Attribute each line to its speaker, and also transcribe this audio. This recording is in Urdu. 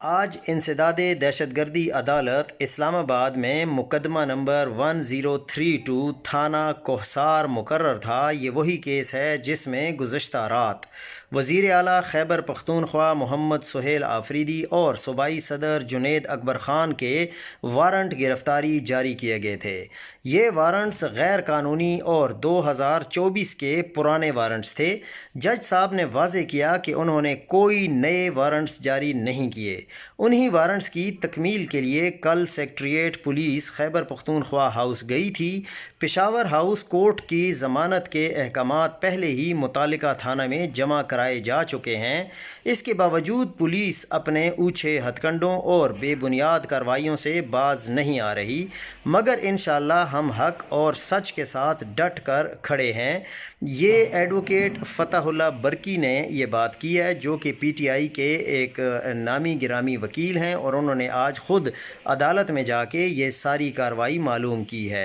Speaker 1: آج انسداد دہشت گردی عدالت اسلام آباد میں مقدمہ نمبر 1032 تھانہ کوہسار مقرر تھا۔ یہ وہی کیس ہے جس میں گزشتہ رات وزیر اعلیٰ خیبر پختونخوا محمد سہیل آفریدی اور صوبائی صدر جنید اکبر خان کے وارنٹ گرفتاری جاری کیے گئے تھے۔ یہ وارنٹس غیر قانونی اور 2024 کے پرانے وارنٹس تھے۔ جج صاحب نے واضح کیا کہ انہوں نے کوئی نئے وارنٹس جاری نہیں کیے۔ انہی وارنٹس کی تکمیل کے لیے کل secretariat police Khyber Pakhtunkhwa house گئی تھی۔ پشاور ہاؤس کورٹ کی ضمانت کے احکامات پہلے ہی متعلقہ تھانہ میں جمع کرائے جا چکے ہیں۔ اس کے باوجود پولیس اپنے اوچھے ہتھ کنڈوں اور بے بنیاد کارروائیوں سے باز نہیں آ رہی، مگر انشاءاللہ ہم حق اور سچ کے ساتھ ڈٹ کر کھڑے ہیں۔ یہ ایڈوکیٹ فتح اللہ برکی نے یہ بات کی ہے، جو کہ پی ٹی آئی کے ایک نامی گرامی وکیل ہیں، اور انہوں نے آج خود عدالت میں جا کے یہ ساری کارروائی معلوم کی ہے۔